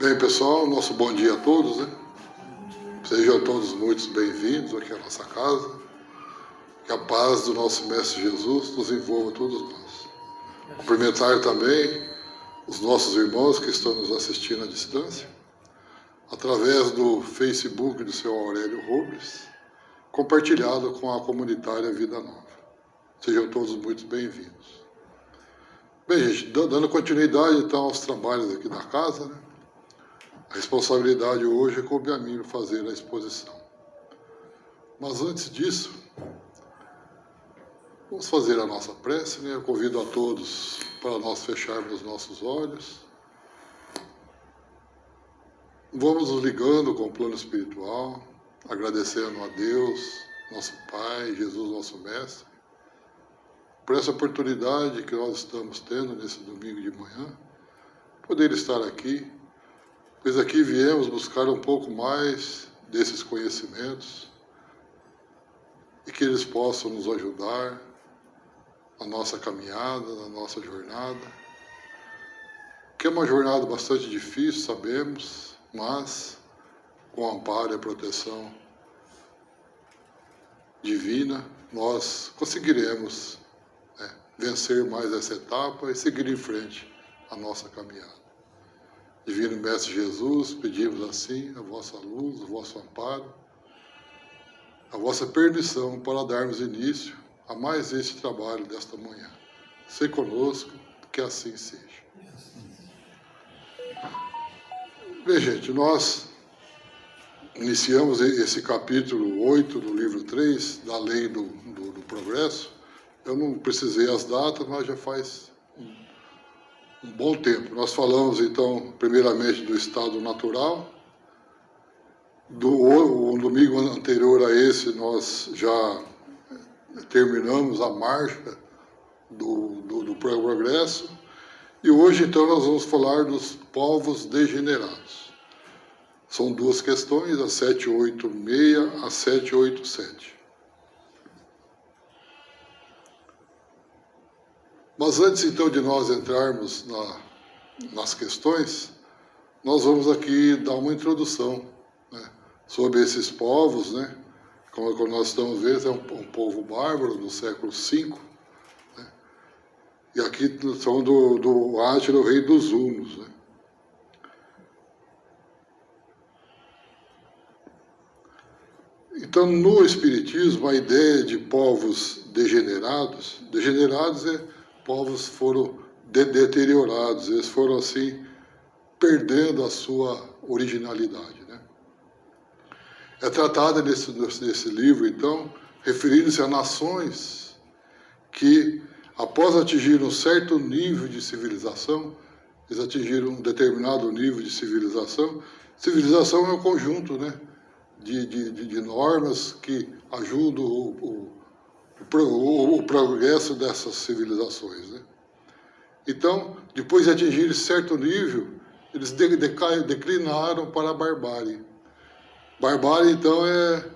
Bem, pessoal, nosso bom dia a todos, né? Sejam todos muito bem-vindos aqui à nossa casa. Que a paz do nosso Mestre Jesus nos envolva todos nós. Cumprimentar também os nossos irmãos que estão nos assistindo à distância, através do Facebook do Sr. Aurélio Robles, compartilhado com a comunitária Vida Nova. Sejam todos muito bem-vindos. Bem, gente, dando continuidade então aos trabalhos aqui da casa, né? A responsabilidade hoje é coube a mim fazer a exposição. Mas antes disso, vamos fazer a nossa prece, né? Eu convido a todos para nós fecharmos os nossos olhos. Vamos nos ligando com o plano espiritual, agradecendo a Deus, nosso Pai, Jesus, nosso Mestre, por essa oportunidade que nós estamos tendo nesse domingo de manhã, poder estar aqui, pois aqui viemos buscar um pouco mais desses conhecimentos e que eles possam nos ajudar na nossa caminhada, na nossa jornada, que é uma jornada bastante difícil, sabemos, mas com o amparo e a proteção divina, nós conseguiremos vencer mais essa etapa e seguir em frente a nossa caminhada. Divino Mestre Jesus, pedimos assim a vossa luz, o vosso amparo, a vossa permissão para darmos início a mais este trabalho desta manhã. Se conosco, que assim seja. Bem, gente, nós iniciamos esse capítulo 8 do livro 3, da Lei do Progresso. Eu não precisei as datas, mas já faz um bom tempo. Nós falamos, então, primeiramente do estado natural. O domingo anterior a esse, nós já terminamos a marcha do progresso. E hoje, então, nós vamos falar dos povos degenerados. São duas questões, a 786 a 787. Mas antes, então, de nós entrarmos nas questões, nós vamos aqui dar uma introdução, né, sobre esses povos, né? Como nós estamos vendo, é um povo bárbaro do século V, né? E aqui são do Átila, o rei dos Hunos, né? Então, no Espiritismo, a ideia de povos degenerados povos foram deteriorados, eles foram assim perdendo a sua originalidade, né? É tratada nesse livro, então, referindo-se a nações que, após atingir um certo nível de civilização, eles atingiram um determinado nível de civilização. Civilização é um conjunto, né, de normas que ajudam o progresso dessas civilizações, né? Então, depois de atingir certo nível, eles declinaram para a barbárie. Barbárie, então, é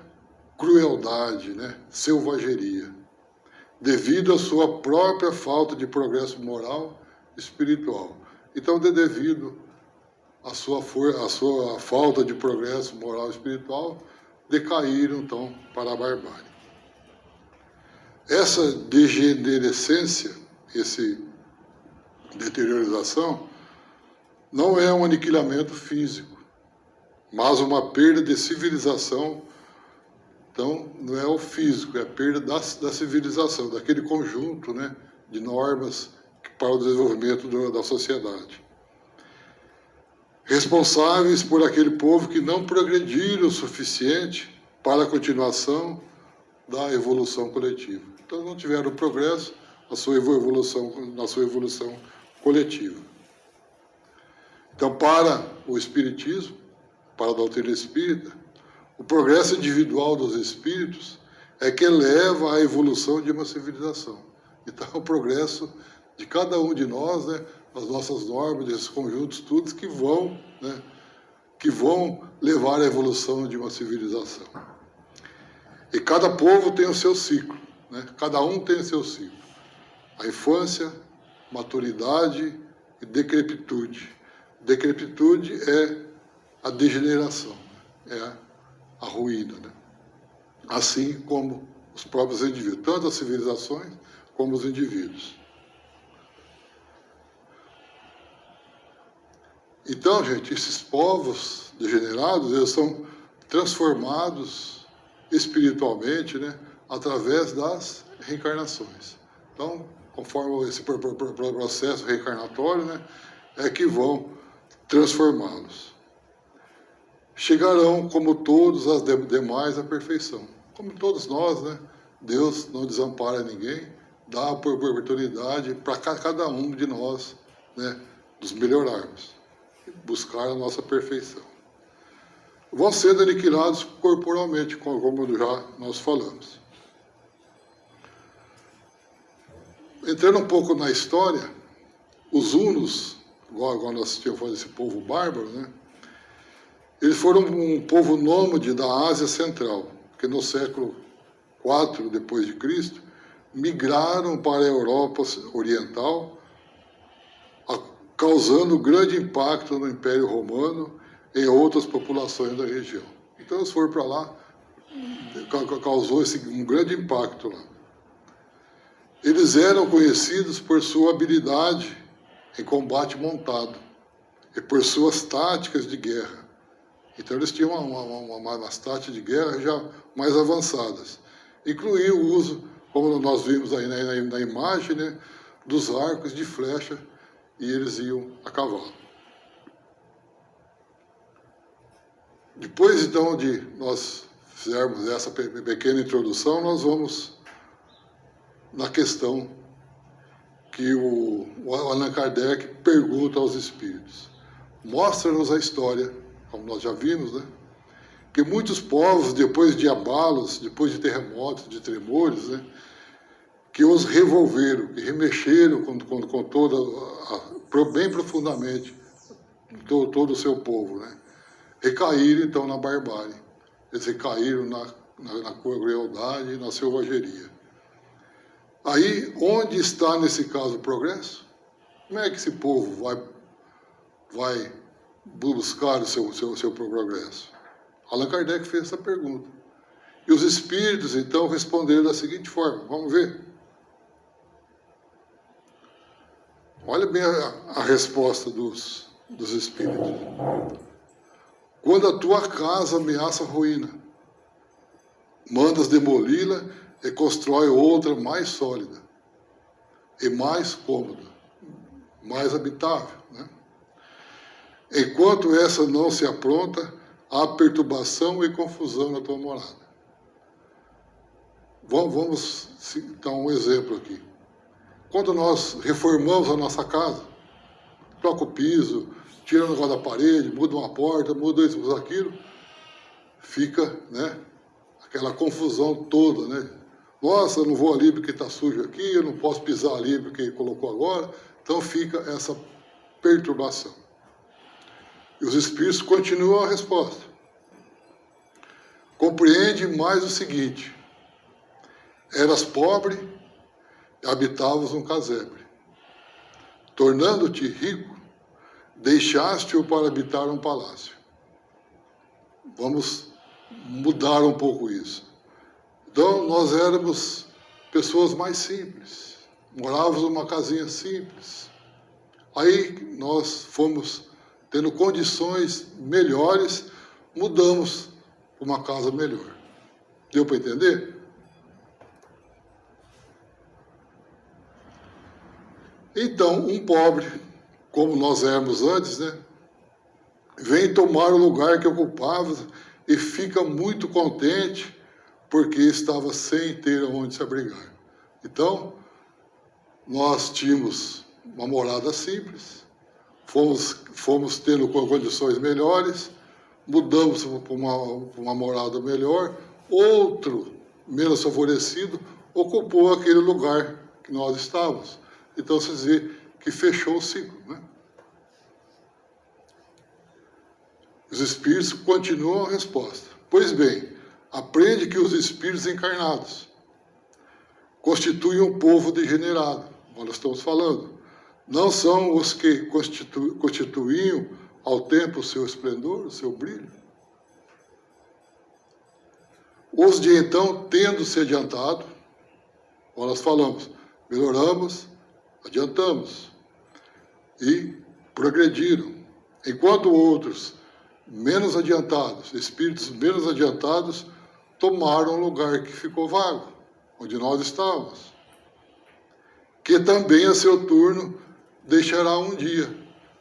crueldade, né? Selvageria, devido à sua própria falta de progresso moral e espiritual. Então, devido à sua falta de progresso moral e espiritual, decaíram, então, para a barbárie. Essa degenerescência, essa deteriorização, não é um aniquilamento físico, mas uma perda de civilização. Então, não é o físico, é a perda da civilização, daquele conjunto, né, de normas para o desenvolvimento da sociedade. Responsáveis por aquele povo que não progrediram o suficiente para a continuação da evolução coletiva. Então, não tiveram progresso na sua evolução coletiva. Então, para o Espiritismo, para a doutrina espírita, o progresso individual dos espíritos é que leva à evolução de uma civilização. Então, o progresso de cada um de nós, né, as nossas normas, esses conjuntos, todos que vão levar à evolução de uma civilização. E cada povo tem o seu ciclo, né? Cada um tem o seu ciclo. A infância, maturidade e decrepitude. Decrepitude é a degeneração, é a ruína, né? Assim como os próprios indivíduos, tanto as civilizações como os indivíduos. Então, gente, esses povos degenerados, eles são transformados espiritualmente, né, através das reencarnações. Então, conforme esse processo reencarnatório, né, é que vão transformá-los. Chegarão, como todos as demais, à perfeição. Como todos nós, né, Deus não desampara ninguém, dá a oportunidade para cada um de nós, né, nos melhorarmos, buscar a nossa perfeição. Vão sendo aniquilados corporalmente, como já nós falamos. Entrando um pouco na história, os hunos, igual nós tínhamos falado desse povo bárbaro, né, eles foram um povo nômade da Ásia Central, que no século IV depois de Cristo migraram para a Europa Oriental, causando grande impacto no Império Romano e em outras populações da região. Então eles foram para lá, causou um grande impacto lá. Eles eram conhecidos por sua habilidade em combate montado e por suas táticas de guerra. Então eles tinham umas táticas de guerra já mais avançadas. Incluía o uso, como nós vimos aí na imagem, né, dos arcos de flecha, e eles iam a cavalo. Depois, então, de nós fizermos essa pequena introdução, nós vamos na questão que o Allan Kardec pergunta aos espíritos. Mostra-nos a história, como nós já vimos, né, que muitos povos, depois de abalos, depois de terremotos, de tremores, né, que os revolveram, que remexeram com toda, bem profundamente, todo o seu povo, né? Recaíram, então, na barbárie. Eles recaíram na crueldade e na selvageria. Aí, onde está, nesse caso, o progresso? Como é que esse povo vai buscar o seu progresso? Allan Kardec fez essa pergunta. E os espíritos, então, responderam da seguinte forma. Vamos ver? Olha bem a resposta dos espíritos. Quando a tua casa ameaça a ruína, mandas demoli-la e constrói outra mais sólida e mais cômoda, mais habitável, né? Enquanto essa não se apronta, há perturbação e confusão na tua morada. Vamos dar um exemplo aqui. Quando nós reformamos a nossa casa, troca o piso, tira o negócio da parede, muda uma porta, muda isso, muda aquilo, fica, né, aquela confusão toda, né? Nossa, eu não vou ali porque está sujo aqui, eu não posso pisar ali porque colocou agora. Então fica essa perturbação. E os espíritos continuam a resposta. Compreende mais o seguinte: eras pobre e habitavas um casebre. Tornando-te rico, deixaste-o para habitar um palácio. Vamos mudar um pouco isso. Então, nós éramos pessoas mais simples, morávamos numa casinha simples. Aí nós fomos tendo condições melhores, mudamos para uma casa melhor. Deu para entender? Então, um pobre, como nós éramos antes, né, vem tomar o lugar que ocupava e fica muito contente porque estava sem ter onde se abrigar. Então, nós tínhamos uma morada simples, fomos tendo condições melhores, mudamos para uma morada melhor, outro, menos favorecido, ocupou aquele lugar que nós estávamos. Então, se dizer que fechou o ciclo, né? Os espíritos continuam a resposta. Pois bem, aprende que os espíritos encarnados constituem um povo degenerado, como nós estamos falando. Não são os que constituíam ao tempo o seu esplendor, o seu brilho. Os de então, tendo se adiantado, nós falamos, melhoramos, adiantamos e progrediram, enquanto outros, menos adiantados, espíritos menos adiantados, tomaram o lugar que ficou vago, onde nós estávamos, que também a seu turno deixará um dia.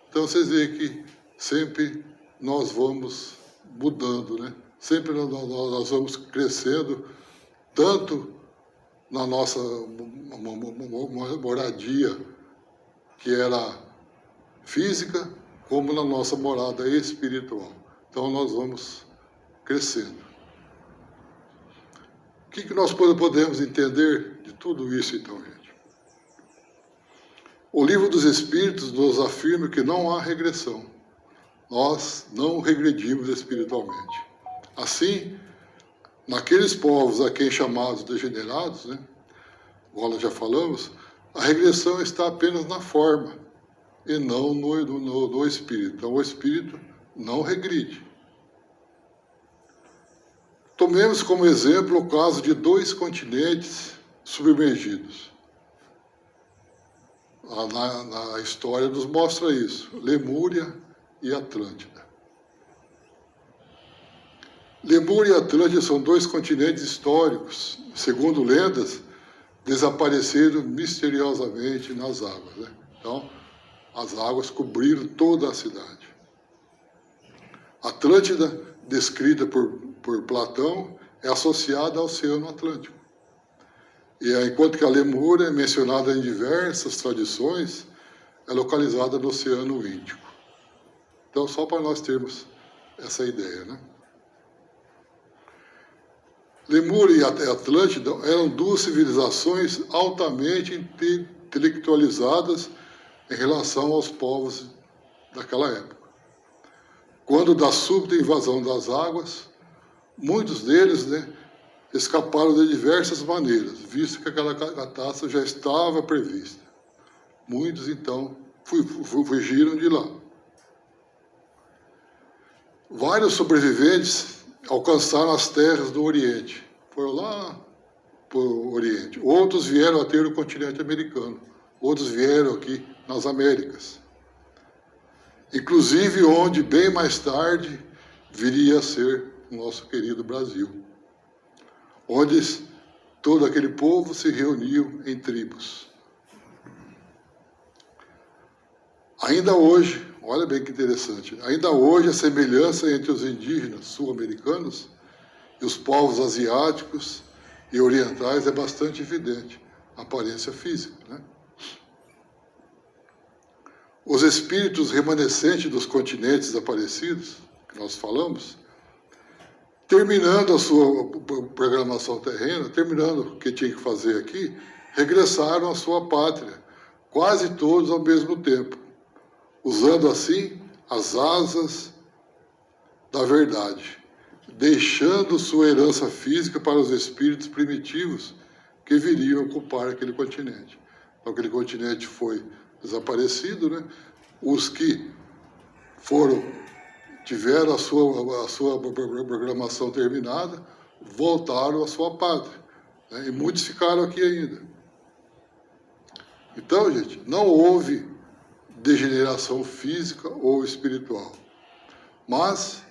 Então vocês veem que sempre nós vamos mudando, né? Sempre nós vamos crescendo, tanto na nossa moradia, que era física, como na nossa morada espiritual. Então nós vamos crescendo. O que nós podemos entender de tudo isso, então, gente? O Livro dos Espíritos nos afirma que não há regressão. Nós não regredimos espiritualmente. Assim, naqueles povos a quem chamados degenerados, né, como nós já falamos, a regressão está apenas na forma e não no espírito. Então, o espírito não regride. Tomemos como exemplo o caso de 2 continentes submergidos. Na história nos mostra isso, Lemúria e Atlântida. Lemúria e Atlântida são 2 continentes históricos, segundo lendas, desapareceram misteriosamente nas águas, né? Então, as águas cobriram toda a cidade. Atlântida, descrita por Platão, é associada ao Oceano Atlântico. E enquanto que a Lemúria, mencionada em diversas tradições, é localizada no Oceano Índico. Então, só para nós termos essa ideia, né? Lemúria e Atlântida eram 2 civilizações altamente intelectualizadas em relação aos povos daquela época. Quando da súbita invasão das águas, muitos deles, né, escaparam de diversas maneiras, visto que aquela catástrofe já estava prevista. Muitos, então, fugiram de lá. Vários sobreviventes alcançaram as terras do Oriente, foram lá para o Oriente. Outros vieram a ter o continente americano, outros vieram aqui nas Américas. Inclusive onde, bem mais tarde, viria a ser o nosso querido Brasil, onde todo aquele povo se reuniu em tribos. Ainda hoje, olha bem que interessante, ainda hoje a semelhança entre os indígenas sul-americanos e os povos asiáticos e orientais é bastante evidente, a aparência física, né? Os espíritos remanescentes dos continentes desaparecidos, que nós falamos, terminando a sua programação terrena, terminando o que tinha que fazer aqui, regressaram à sua pátria, quase todos ao mesmo tempo, usando assim as asas da verdade, deixando sua herança física para os espíritos primitivos que viriam ocupar aquele continente. Então, aquele continente foi desaparecido, né? Os que tiveram a sua programação terminada, voltaram à sua pátria, né? E muitos ficaram aqui ainda. Então, gente, não houve degeneração física ou espiritual, mas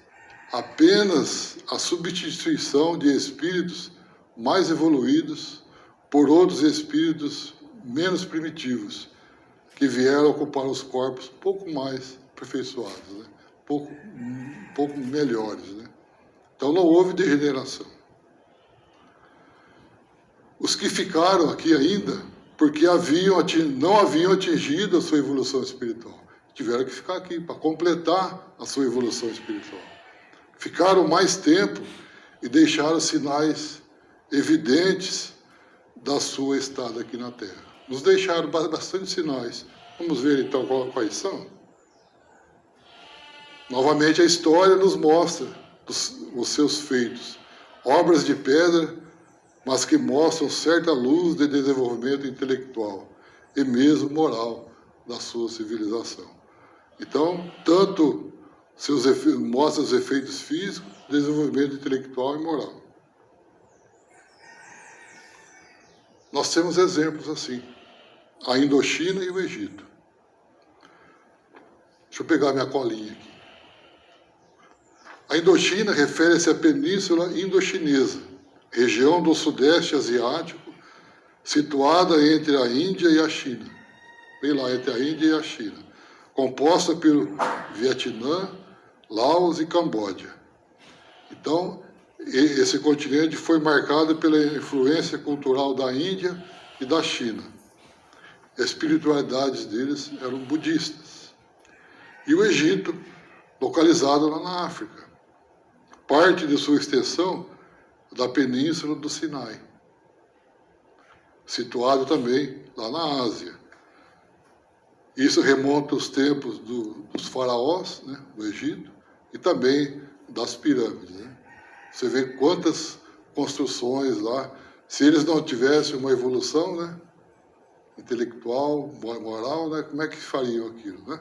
apenas a substituição de espíritos mais evoluídos por outros espíritos menos primitivos, que vieram ocupar os corpos um pouco mais aperfeiçoados, né? um pouco melhores, né? Então não houve degeneração. Os que ficaram aqui ainda, porque não haviam atingido a sua evolução espiritual, tiveram que ficar aqui para completar a sua evolução espiritual. Ficaram mais tempo e deixaram sinais evidentes da sua estada aqui na Terra. Nos deixaram bastante sinais. Vamos ver então quais são? Novamente a história nos mostra os seus feitos. Obras de pedra, mas que mostram certa luz de desenvolvimento intelectual e mesmo moral da sua civilização. Então, tanto mostra os efeitos físicos, desenvolvimento intelectual e moral. Nós temos exemplos assim, a Indochina e o Egito. Deixa eu pegar minha colinha aqui. A Indochina refere-se à Península Indochinesa, região do Sudeste Asiático, situada entre a Índia e a China. Bem lá, entre a Índia e a China, composta pelo Vietnã, Laos e Camboja. Então, esse continente foi marcado pela influência cultural da Índia e da China. As espiritualidades deles eram budistas. E o Egito, localizado lá na África. Parte de sua extensão da península do Sinai. Situado também lá na Ásia. Isso remonta aos tempos dos faraós, né, do Egito, e também das pirâmides. Né? Você vê quantas construções lá. Se eles não tivessem uma evolução, né, intelectual, moral, né, como é que fariam aquilo? Né?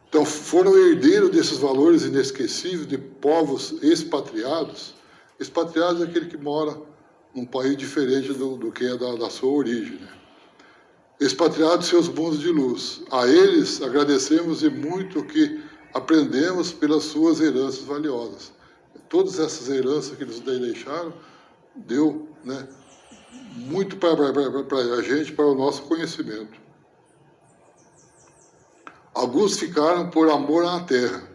Então, foram herdeiros desses valores inesquecíveis de povos expatriados. Expatriados é aquele que mora num país diferente do que é da sua origem. Né? Expatriados seus mundos de luz. A eles agradecemos e muito o que aprendemos pelas suas heranças valiosas. Todas essas heranças que eles deixaram, deu, né, muito para a gente, para o nosso conhecimento. Alguns ficaram por amor à terra.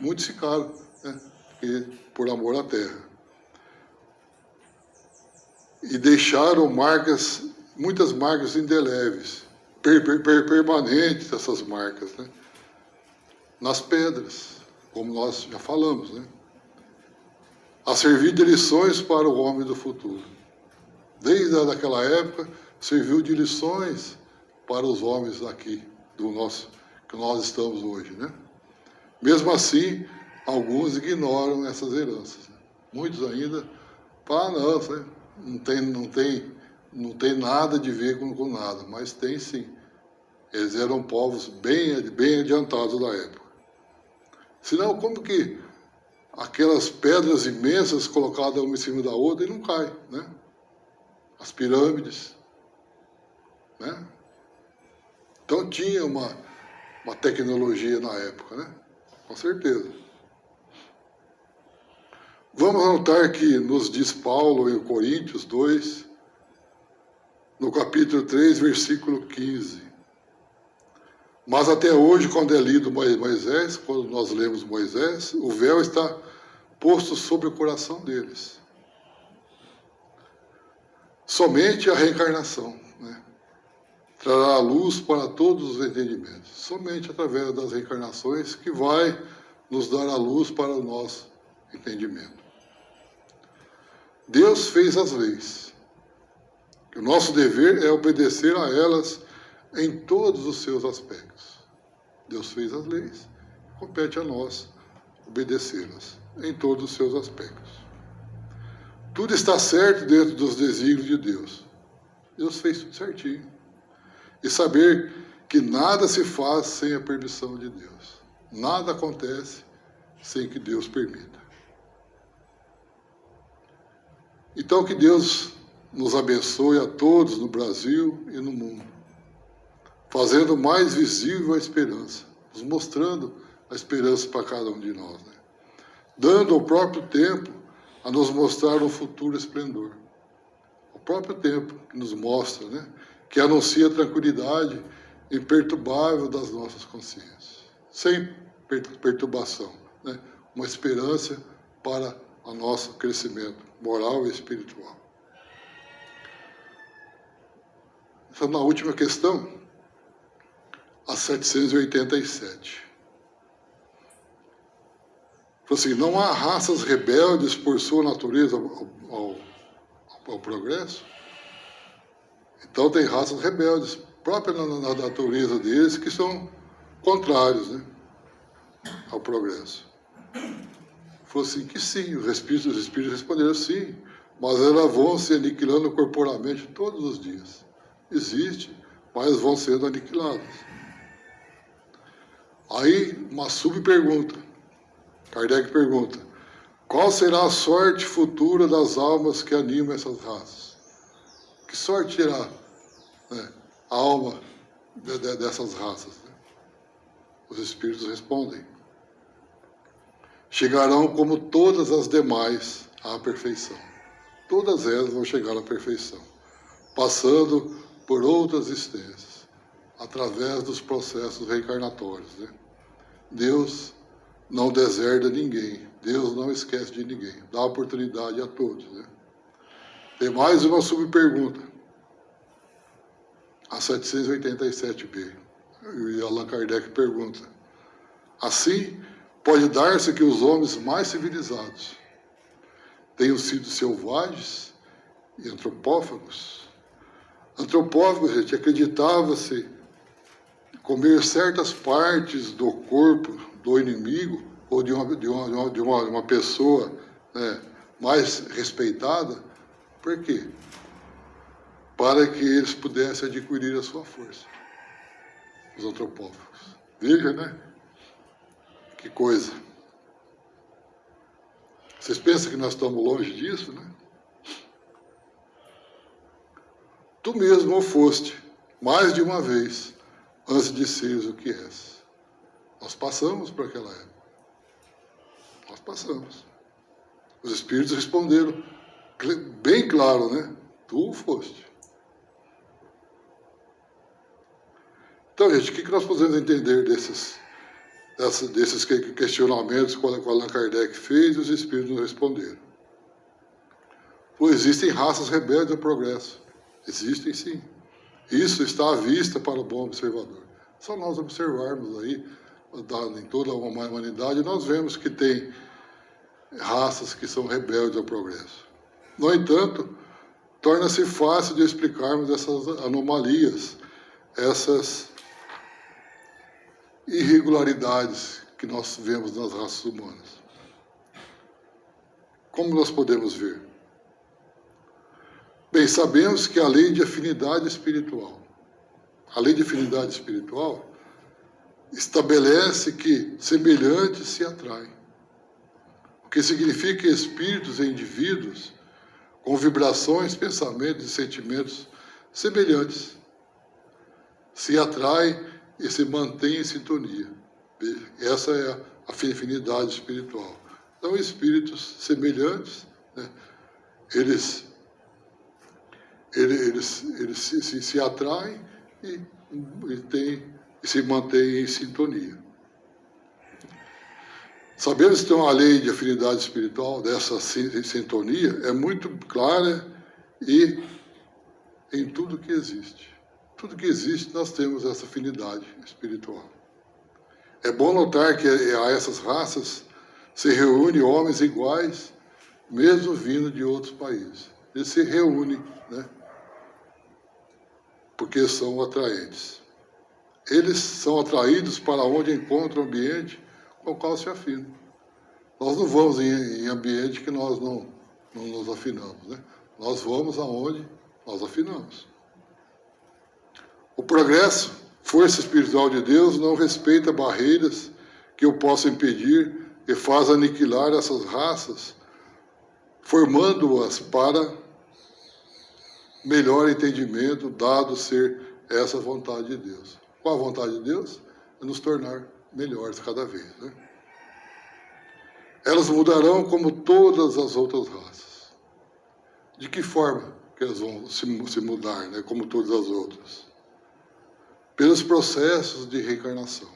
Muitos ficaram, né, por amor à terra. E deixaram marcas, muitas marcas indeléveis, permanentes essas marcas, né? Nas pedras, como nós já falamos, né? A servir de lições para o homem do futuro. Desde aquela época, serviu de lições para os homens aqui, que nós estamos hoje, né? Mesmo assim, alguns ignoram essas heranças. Né? Muitos ainda falam, não tem nada de ver com nada, mas tem sim. Eles eram povos bem adiantados da época. Senão, como que aquelas pedras imensas colocadas uma em cima da outra e não caem, né? As pirâmides, né? Então tinha uma tecnologia na época, né? Com certeza. Vamos notar que nos diz Paulo em Coríntios 2, no capítulo 3, versículo 15. Mas até hoje, quando é lido Moisés, quando nós lemos Moisés, o véu está posto sobre o coração deles. Somente a reencarnação, né, trará a luz para todos os entendimentos. Somente através das reencarnações que vai nos dar a luz para o nosso entendimento. Deus fez as leis. O nosso dever é obedecer a elas em todos os seus aspectos. Deus fez as leis, compete a nós obedecê-las em todos os seus aspectos. Tudo está certo dentro dos desígnios de Deus. Deus fez tudo certinho. E saber que nada se faz sem a permissão de Deus. Nada acontece sem que Deus permita. Então que Deus nos abençoe a todos no Brasil e no mundo, fazendo mais visível a esperança, nos mostrando a esperança para cada um de nós, né? Dando ao próprio tempo a nos mostrar um futuro esplendor. O próprio tempo que nos mostra, né? Que anuncia a tranquilidade imperturbável das nossas consciências, sem perturbação, né? Uma esperança para o nosso crescimento moral e espiritual. Então, na última questão, a 787. Falou assim, não há raças rebeldes por sua natureza ao progresso? Então tem raças rebeldes, próprias na natureza deles, que são contrários, né, ao progresso. Falou assim que sim, os espíritos responderam sim, mas elas vão se aniquilando corporalmente todos os dias. Existe, mas vão sendo aniquiladas. Aí, uma subpergunta. Kardec pergunta: qual será a sorte futura das almas que animam essas raças? Que sorte terá, né, a alma dessas raças? Né? Os espíritos respondem: chegarão como todas as demais à perfeição. Todas elas vão chegar à perfeição, passando por outras existências, através dos processos reencarnatórios. Né? Deus não deserda ninguém, Deus não esquece de ninguém, dá oportunidade a todos. Né? Tem mais uma subpergunta, a 787b. E Allan Kardec pergunta: assim, pode dar-se que os homens mais civilizados tenham sido selvagens e antropófagos? Antropófagos, gente, acreditava-se comer certas partes do corpo do inimigo ou de uma pessoa, né, mais respeitada. Por quê? Para que eles pudessem adquirir a sua força. Os antropófagos. Veja, né? Que coisa. Vocês pensam que nós estamos longe disso, né? Tu mesmo o foste, mais de uma vez, antes de seres o que és. Nós passamos por aquela época. Nós passamos. Os espíritos responderam bem claro, né? Tu o foste. Então, gente, o que nós podemos entender desses questionamentos que Allan Kardec fez e os espíritos nos responderam? Pois existem raças rebeldes ao progresso. Existem, sim. Isso está à vista para o bom observador. Só nós observarmos aí, em toda a humanidade, nós vemos que tem raças que são rebeldes ao progresso. No entanto, torna-se fácil de explicarmos essas anomalias, essas irregularidades que nós vemos nas raças humanas. Como nós podemos ver? Bem, sabemos que a lei de afinidade espiritual, estabelece que semelhantes se atraem, o que significa que espíritos e indivíduos com vibrações, pensamentos e sentimentos semelhantes se atraem e se mantêm em sintonia. Essa é a afinidade espiritual. Então, espíritos semelhantes, né, eles se atraem e se mantêm em sintonia. Sabemos que a lei de afinidade espiritual, dessa sintonia, é muito clara e em tudo que existe. Tudo que existe, nós temos essa afinidade espiritual. É bom notar que a essas raças se reúnem homens iguais, mesmo vindo de outros países. Eles se reúnem, né? Porque são atraentes. Eles são atraídos para onde encontram o ambiente com o qual se afinam. Nós não vamos em ambiente que nós não nos afinamos, né? Nós vamos aonde nós afinamos. O progresso, força espiritual de Deus, não respeita barreiras que o possam impedir e faz aniquilar essas raças, formando-as para melhor entendimento, dado ser essa vontade de Deus. Qual a vontade de Deus? É nos tornar melhores cada vez, né? Elas mudarão como todas as outras raças. De que forma que elas vão se mudar, né, como todas as outras? Pelos processos de reencarnação.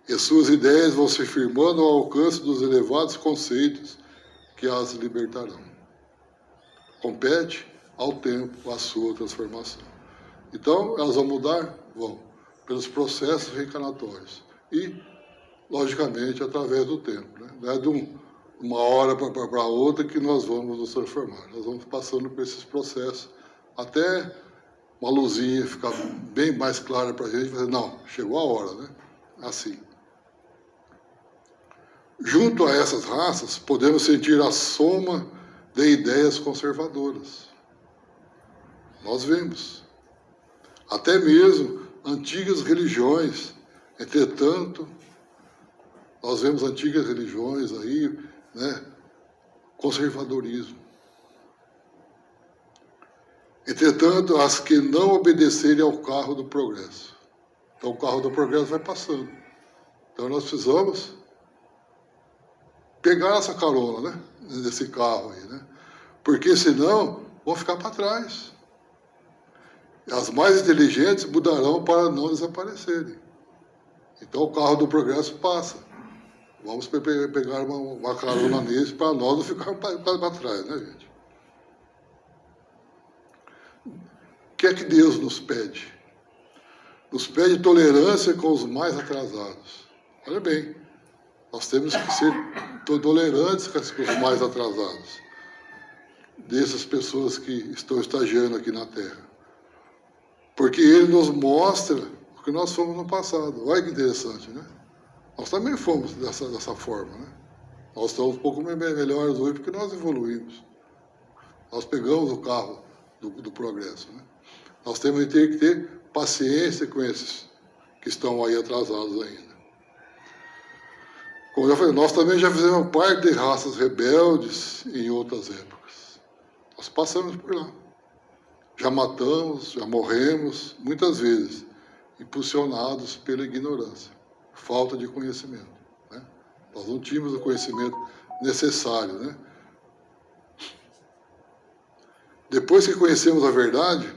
E suas ideias vão se firmando ao alcance dos elevados conceitos que as libertarão. Compete ao tempo a sua transformação. Então, elas vão mudar? Vão. Pelos processos reencarnatórios. E, logicamente, através do tempo. Né? Não é de uma hora para outra que nós vamos nos transformar. Nós vamos passando por esses processos até uma luzinha ficar bem mais clara para a gente. Não, chegou a hora, né? Assim. Junto a essas raças, podemos sentir a soma de ideias conservadoras. Nós vemos. Até mesmo antigas religiões Entretanto, nós vemos antigas religiões aí, né, conservadorismo. Entretanto, as que não obedecerem ao carro do progresso. Então, o carro do progresso vai passando. Então, nós precisamos pegar essa carona, né, nesse carro aí, né? Porque senão vão ficar para trás. As mais inteligentes mudarão para não desaparecerem. Então o carro do progresso passa. Vamos pegar uma carona nesse para nós não ficar para trás, né, gente? O que é que Deus nos pede? Nos pede tolerância com os mais atrasados. Olha bem, nós temos que ser tolerantes com os mais atrasados, dessas pessoas que estão estagiando aqui na Terra. Porque Ele nos mostra o que nós fomos no passado. Olha que interessante, né? Nós também fomos dessa forma, né? Nós estamos um pouco melhores hoje porque nós evoluímos. Nós pegamos o carro do progresso, né? Nós temos que ter paciência com esses que estão aí atrasados ainda. Como eu já falei, nós também já fizemos parte de raças rebeldes em outras épocas. Nós passamos por lá. Já matamos, já morremos, muitas vezes, impulsionados pela ignorância, falta de conhecimento, né? Nós não tínhamos o conhecimento necessário, né? Depois que conhecemos a verdade,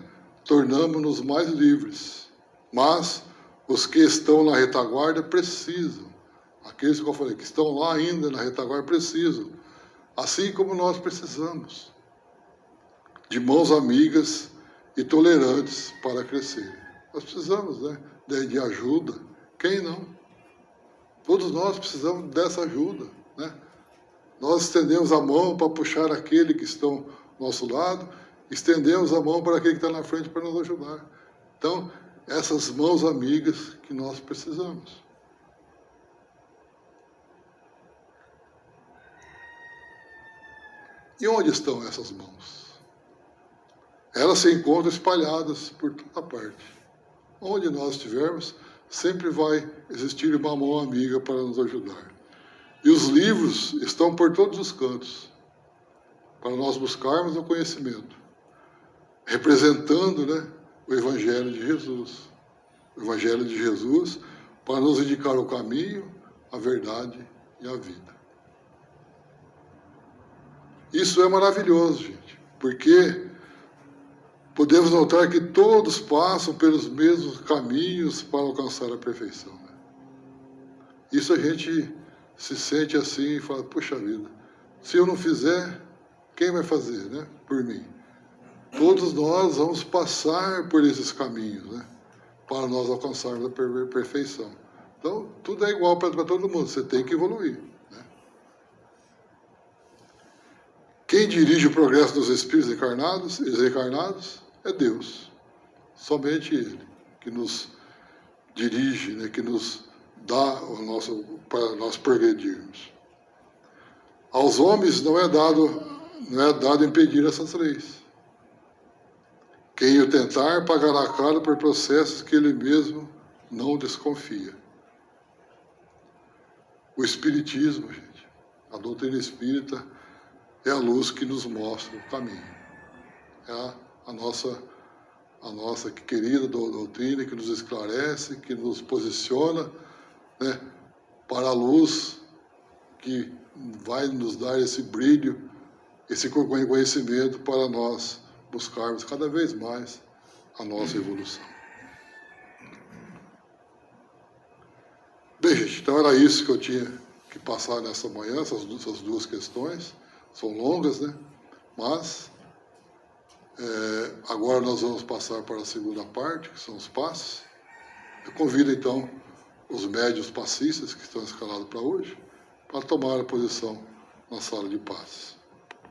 tornamos-nos mais livres. Mas os que estão na retaguarda precisam. Aqueles que eu falei, que estão lá ainda na retaguarda precisam. Assim como nós precisamos. De mãos amigas e tolerantes para crescer. Nós precisamos, né, de ajuda. Quem não? Todos nós precisamos dessa ajuda, né? Nós estendemos a mão para puxar aquele que está ao nosso lado, estendemos a mão para aquele que está na frente para nos ajudar. Então, essas mãos amigas que nós precisamos. E onde estão essas mãos? Elas se encontram espalhadas por toda parte. Onde nós estivermos, sempre vai existir uma mão amiga para nos ajudar. E os livros estão por todos os cantos, para nós buscarmos o conhecimento, representando, né, o Evangelho de Jesus. O Evangelho de Jesus para nos indicar o caminho, a verdade e a vida. Isso é maravilhoso, gente, porque podemos notar que todos passam pelos mesmos caminhos para alcançar a perfeição, né? Isso a gente se sente assim e fala, puxa vida, se eu não fizer, quem vai fazer, né, por mim? Todos nós vamos passar por esses caminhos, né, para nós alcançarmos a perfeição. Então, tudo é igual para todo mundo, você tem que evoluir, né? Quem dirige o progresso dos espíritos encarnados e desencarnados é Deus. Somente Ele que nos dirige, né, que nos dá para nós progredirmos. Aos homens não é dado impedir essas leis. Quem o tentar pagará caro por processos que ele mesmo não desconfia. O Espiritismo, gente, a doutrina espírita é a luz que nos mostra o caminho. É a nossa querida doutrina que nos esclarece, que nos posiciona, né, para a luz que vai nos dar esse brilho, esse conhecimento para nós buscarmos cada vez mais a nossa evolução. Bem, gente, então era isso que eu tinha que passar nessa manhã, essas duas questões. São longas, né? Mas agora nós vamos passar para a segunda parte, que são os passos. Eu convido, então, os médios passistas que estão escalados para hoje, para tomar a posição na sala de passes.